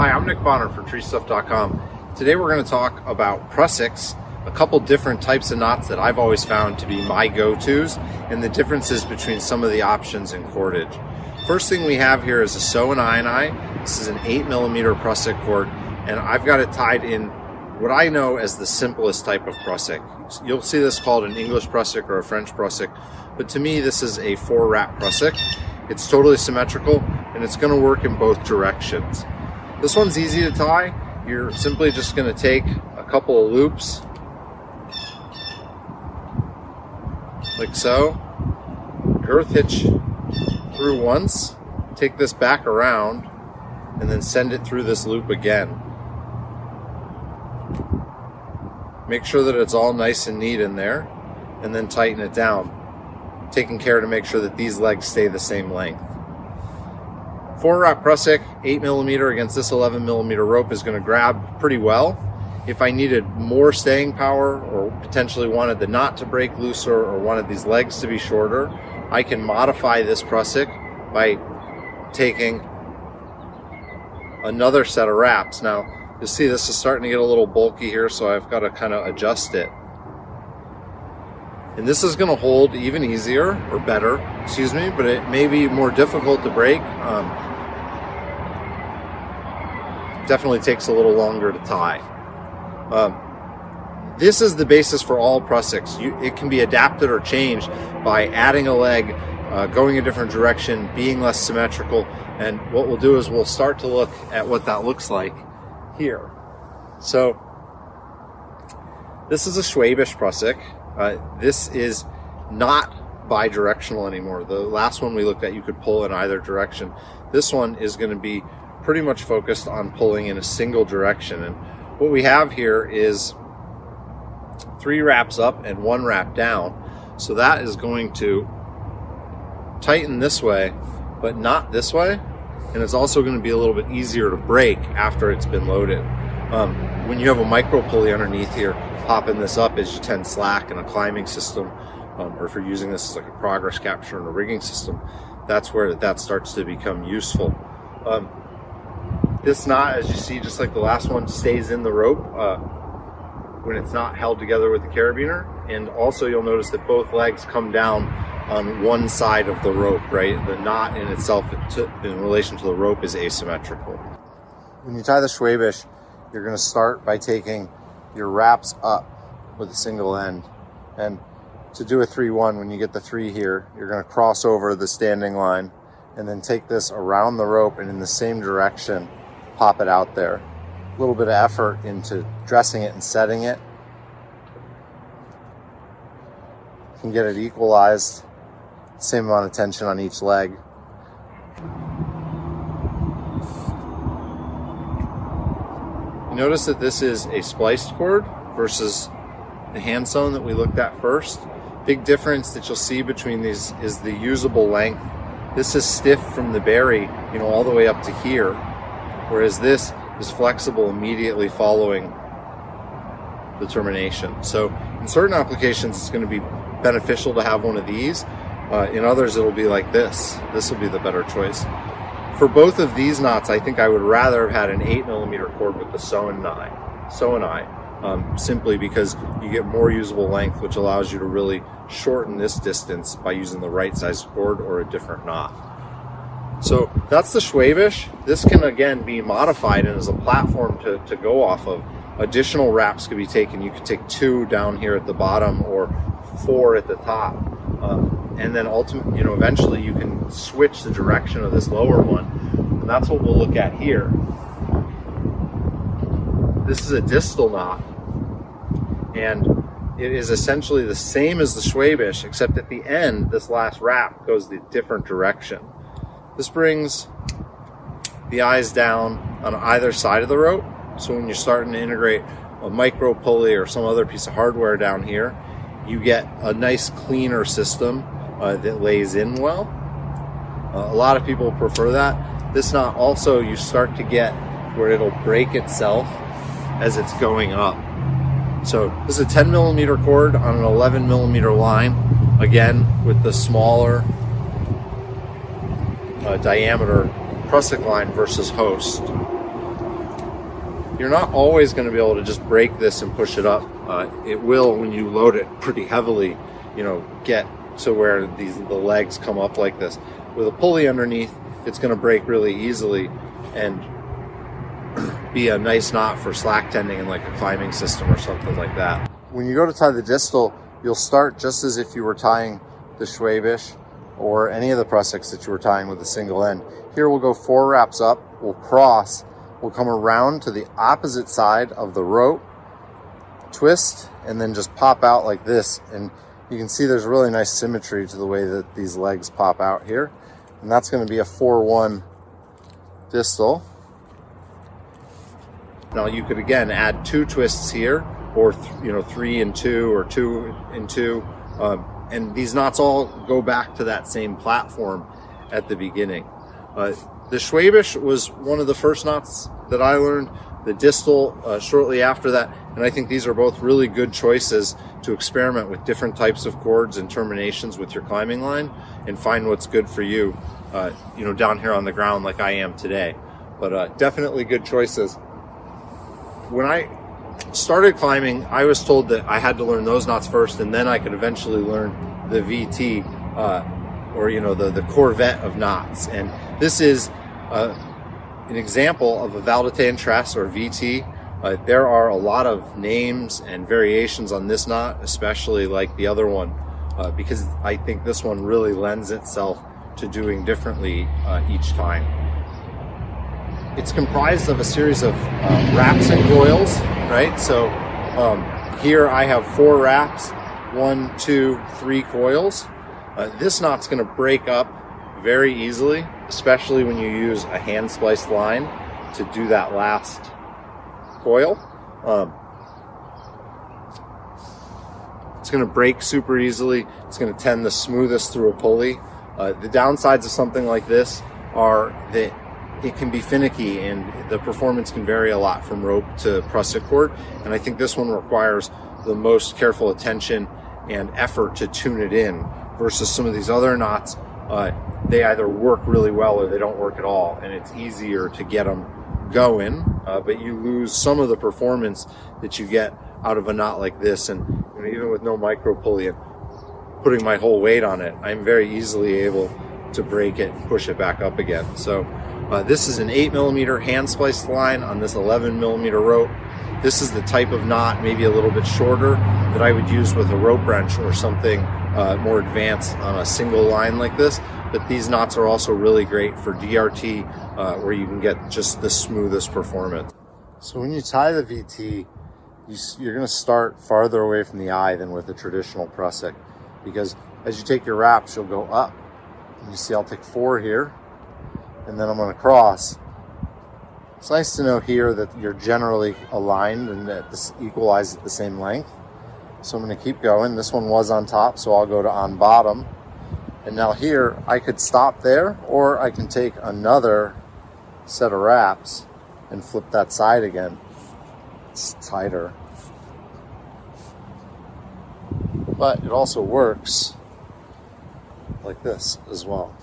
Hi, I'm Nick Bonner for TreeStuff.com. Today we're going to talk about Prusiks, a couple different types of knots that I've always found to be my go-tos, and the differences between some of the options in cordage. First thing we have here is a sewn eye. This is an 8mm Prusik cord, and I've got it tied in what I know as the simplest type of Prusik. You'll see this called an English Prusik or a French Prusik, but to me this is a 4-wrap Prusik. It's totally symmetrical, and it's going to work in both directions. This one's easy to tie. You're simply just going to take a couple of loops, like so, girth hitch through once, take this back around, and then send it through this loop again. Make sure that it's all nice and neat in there, and then tighten it down, taking care to make sure that these legs stay the same length. 4-wrap Prusik, 8mm against this 11mm rope is going to grab pretty well. If I needed more staying power, or potentially wanted the knot to break looser, or wanted these legs to be shorter, I can modify this Prusik by taking another set of wraps. Now, you'll see this is starting to get a little bulky here, so I've got to kind of adjust it. And this is going to hold even easier, or better, excuse me, but it may be more difficult to break. Definitely takes a little longer to tie. This is the basis for all Prusiks. It can be adapted or changed by adding a leg, going a different direction, being less symmetrical, and what we'll do is we'll start to look at what that looks like here. So this is a Schwabish Prusik. This is not bi-directional anymore. The last one we looked at, you could pull in either direction. This one is going to be pretty much focused on pulling in a single direction, and what we have here is 3 wraps up and 1 wrap down, so that is going to tighten this way but not this way, and it's also going to be a little bit easier to break after it's been loaded. When you have a micro pulley underneath here, popping this up as you tend slack in a climbing system, or if you're using this as like a progress capture in a rigging system, that's where that starts to become useful. This knot, as you see, just like the last one, stays in the rope when it's not held together with the carabiner, and also you'll notice that both legs come down on one side of the rope, right? The knot in itself in relation to the rope is asymmetrical. When you tie the Schwabish, you're going to start by taking your wraps up with a single end, and to do a 3-1, when you get the 3 here, you're going to cross over the standing line and then take this around the rope and in the same direction pop it out there. A little bit of effort into dressing it and setting it. You can get it equalized, same amount of tension on each leg. You notice that this is a spliced cord versus the hand sewn that we looked at first. Big difference that you'll see between these is the usable length. This is stiff from the berry, all the way up to here, whereas this is flexible immediately following the termination. So in certain applications, it's going to be beneficial to have one of these. In others, it'll be like this. This will be the better choice. For both of these knots, I think I would rather have had an 8mm cord with the sewn eye, simply because you get more usable length, which allows you to really shorten this distance by using the right size cord or a different knot. So that's the Schwabish. This can again be modified and as a platform to go off of. Additional wraps could be taken. You could take 2 down here at the bottom or 4 at the top. And then ultimately, eventually you can switch the direction of this lower one. And that's what we'll look at here. This is a distal knot, and it is essentially the same as the Schwabish, except at the end, this last wrap goes the different direction. This brings the eyes down on either side of the rope, so when you're starting to integrate a micro pulley or some other piece of hardware down here, you get a nice cleaner system that lays in well. A lot of people prefer that. This knot also, you start to get where it'll break itself as it's going up. So this is a 10mm cord on an 11mm line, again with the smaller diameter Prusik line versus host. you're not always going to be able to just break this and push it up. It will, when you load it pretty heavily, you know, get to where the legs come up like this. With a pulley underneath, it's going to break really easily and be a nice knot for slack tending in like a climbing system or something like that. When you go to tie the distal, you'll start just as if you were tying the Schwabish or any of the Prusiks that you were tying with a single end. Here we'll go 4 wraps up, we'll cross, we'll come around to the opposite side of the rope, twist, and then just pop out like this. And you can see there's really nice symmetry to the way that these legs pop out here. And that's going to be a 4-1 distal. Now you could again add 2 twists here, or 3 and 2, or 2 and 2, and these knots all go back to that same platform at the beginning. The Schwabish was one of the first knots that I learned. The distal shortly after that, and I think these are both really good choices to experiment with different types of cords and terminations with your climbing line and find what's good for you, down here on the ground like I am today. But definitely good choices. When I started climbing, I was told that I had to learn those knots first, and then I could eventually learn the VT, the Corvette of knots. And this is an example of a Valdotain Tresse, or VT. There are a lot of names and variations on this knot, especially like the other one, because I think this one really lends itself to doing differently each time. It's comprised of a series of wraps and coils, right? So here I have 4 wraps, 1, 2, 3 coils. This knot's going to break up very easily, especially when you use a hand spliced line to do that last coil. It's going to break super easily. It's going to tend the smoothest through a pulley. The downsides of something like this are that it can be finicky and the performance can vary a lot from rope to Prusik cord. And I think this one requires the most careful attention and effort to tune it in, versus some of these other knots, they either work really well or they don't work at all, and it's easier to get them going, but you lose some of the performance that you get out of a knot like this. And even with no micro pulley and putting my whole weight on it, I'm very easily able to break it and push it back up again. So this is an 8mm hand spliced line on this 11mm rope. This is the type of knot, maybe a little bit shorter, that I would use with a rope wrench or something more advanced on a single line like this. But these knots are also really great for DRT, where you can get just the smoothest performance. So when you tie the VT, you're going to start farther away from the eye than with a traditional Prusik, because as you take your wraps, you'll go up. And you see I'll take 4 here, and then I'm going to cross. It's nice to know here that you're generally aligned and that this equalizes at the same length. So I'm going to keep going. This one was on top, so I'll go to on bottom. And now here, I could stop there, or I can take another set of wraps and flip that side again. It's tighter. But it also works like this as well.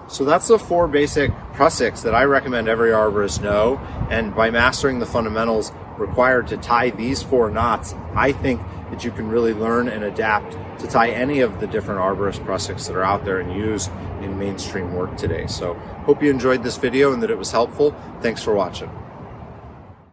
So that's the 4 basic Prusiks that I recommend every arborist know. And by mastering the fundamentals required to tie these 4 knots, I think that you can really learn and adapt to tie any of the different arborist Prusiks that are out there and used in mainstream work today. So hope you enjoyed this video and that it was helpful. Thanks for watching.